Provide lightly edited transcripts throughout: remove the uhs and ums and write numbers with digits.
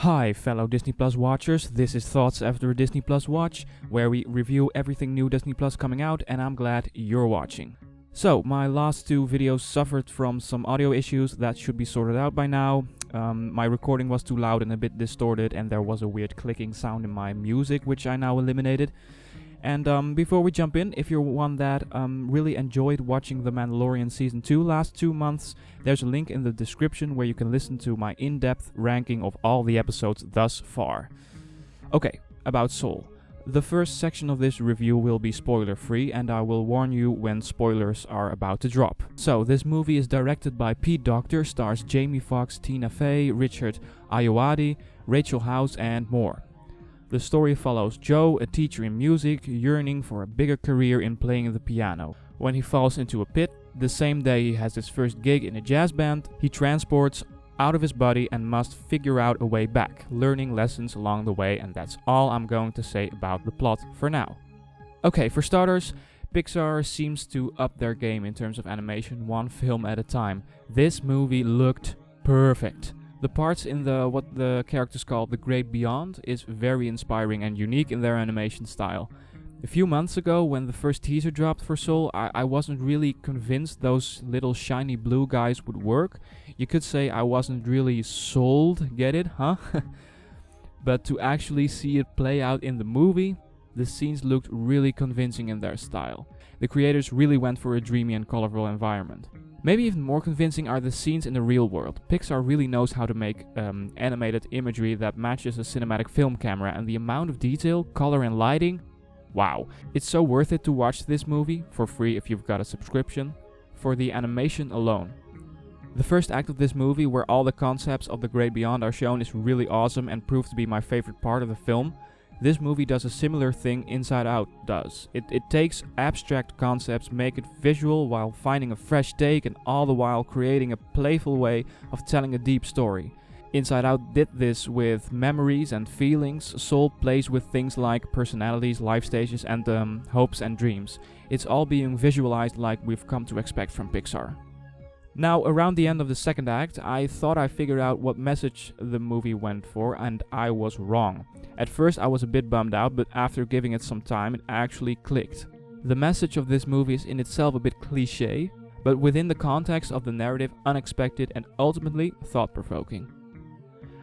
Hi fellow Disney Plus watchers, this is Thoughts After a Disney Plus Watch, where we review everything new Disney Plus coming out, and I'm glad you're watching. So, my last two videos suffered from some audio issues that should be sorted out by now. My recording was too loud and a bit distorted, and there was a weird clicking sound in my music, which I now eliminated. And before we jump in, if you're one that really enjoyed watching The Mandalorian Season 2 last 2 months, there's a link in the description where you can listen to my in-depth ranking of all the episodes thus far. Okay, about Soul. The first section of this review will be spoiler-free, and I will warn you when spoilers are about to drop. So, this movie is directed by Pete Docter, stars Jamie Foxx, Tina Fey, Richard Ayoade, Rachel House, and more. The story follows Joe, a teacher in music, yearning for a bigger career in playing the piano. When he falls into a pit, the same day he has his first gig in a jazz band, he transports out of his body and must figure out a way back, learning lessons along the way, and that's all I'm going to say about the plot for now. Okay, for starters, Pixar seems to up their game in terms of animation, one film at a time. This movie looked perfect. The parts in what the characters call the Great Beyond is very inspiring and unique in their animation style. A few months ago, when the first teaser dropped for Soul, I wasn't really convinced those little shiny blue guys would work. You could say I wasn't really sold, get it, huh? But to actually see it play out in the movie, the scenes looked really convincing in their style. The creators really went for a dreamy and colorful environment. Maybe even more convincing are the scenes in the real world. Pixar really knows how to make animated imagery that matches a cinematic film camera, and the amount of detail, color and lighting, wow. It's so worth it to watch this movie, for free if you've got a subscription, for the animation alone. The first act of this movie, where all the concepts of the Great Beyond are shown, is really awesome and proved to be my favorite part of the film. This movie does a similar thing Inside Out does. It takes abstract concepts, make it visual while finding a fresh take, and all the while creating a playful way of telling a deep story. Inside Out did this with memories and feelings. Soul plays with things like personalities, life stages, and hopes and dreams. It's all being visualized like we've come to expect from Pixar. Now, around the end of the second act, I thought I figured out what message the movie went for, and I was wrong. At first I was a bit bummed out, but after giving it some time, it actually clicked. The message of this movie is in itself a bit cliché, but within the context of the narrative, unexpected and ultimately thought-provoking.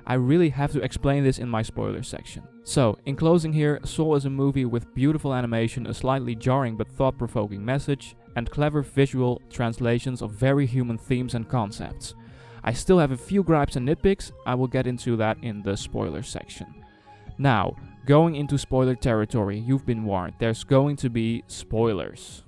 I really have to explain this in my spoiler section. So, in closing here, Soul is a movie with beautiful animation, a slightly jarring but thought-provoking message, and clever visual translations of very human themes and concepts. I still have a few gripes and nitpicks. I will get into that in the spoiler section. Now, going into spoiler territory, you've been warned, there's going to be spoilers.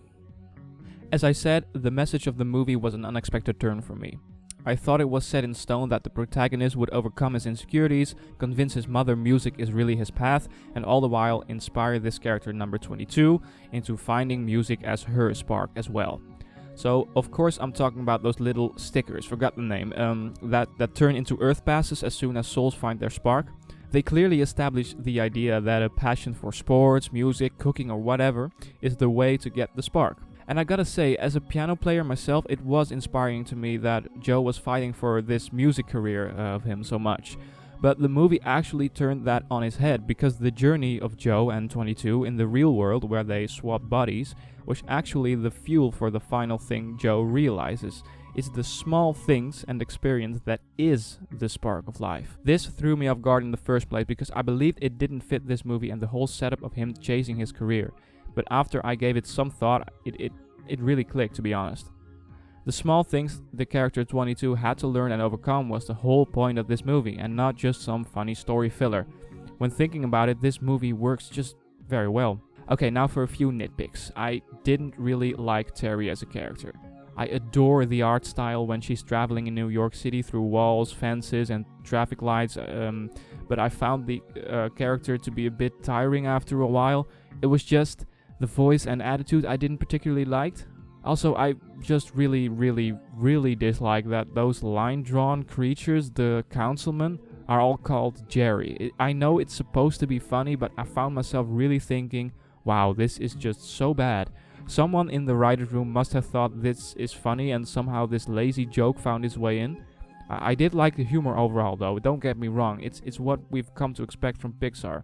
As I said, the message of the movie was an unexpected turn for me. I thought it was set in stone that the protagonist would overcome his insecurities, convince his mother music is really his path, and all the while inspire this character number 22 into finding music as her spark as well. So, of course, I'm talking about those little stickers, forgot the name, that turn into earth passes as soon as souls find their spark. They clearly establish the idea that a passion for sports, music, cooking or whatever is the way to get the spark. And I gotta say, as a piano player myself, it was inspiring to me that Joe was fighting for this music career of him so much. But the movie actually turned that on its head, because the journey of Joe and 22 in the real world, where they swap bodies, was actually the fuel for the final thing Joe realizes. It's the small things and experience that is the spark of life. This threw me off guard in the first place, because I believed it didn't fit this movie and the whole setup of him chasing his career. But after I gave it some thought, it really clicked, to be honest. The small things the character 22 had to learn and overcome was the whole point of this movie, and not just some funny story filler. When thinking about it, this movie works just very well. Okay, now for a few nitpicks. I didn't really like Terry as a character. I adore the art style when she's traveling in New York City through walls, fences and traffic lights, but I found the character to be a bit tiring after a while. It was just the voice and attitude I didn't particularly like. Also, I just really dislike that those line-drawn creatures, the councilmen, are all called Jerry. I know it's supposed to be funny, but I found myself really thinking, wow, this is just so bad. Someone in the writer's room must have thought this is funny and somehow this lazy joke found its way in. I did like the humor overall, though. Don't get me wrong. It's what we've come to expect from Pixar.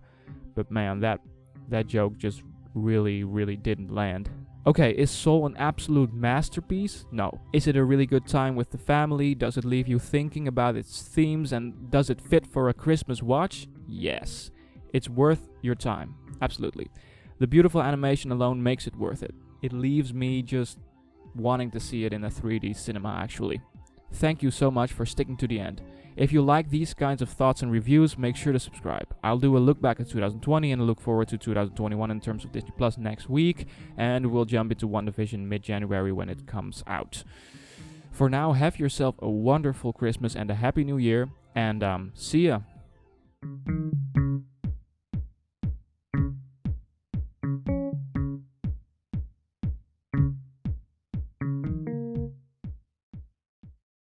But man, that joke just really didn't land. Okay, is Soul an absolute masterpiece? No. Is it a really good time with the family? Does it leave you thinking about its themes? And does it fit for a Christmas watch? Yes. It's worth your time. Absolutely. The beautiful animation alone makes it worth it. It leaves me just wanting to see it in a 3D cinema, actually. Thank you so much for sticking to the end. If you like these kinds of thoughts and reviews, make sure to subscribe. I'll do a look back at 2020 and look forward to 2021 in terms of Disney Plus next week, and we'll jump into WandaVision mid-January when it comes out. For now, have yourself a wonderful Christmas and a Happy New Year, and see ya!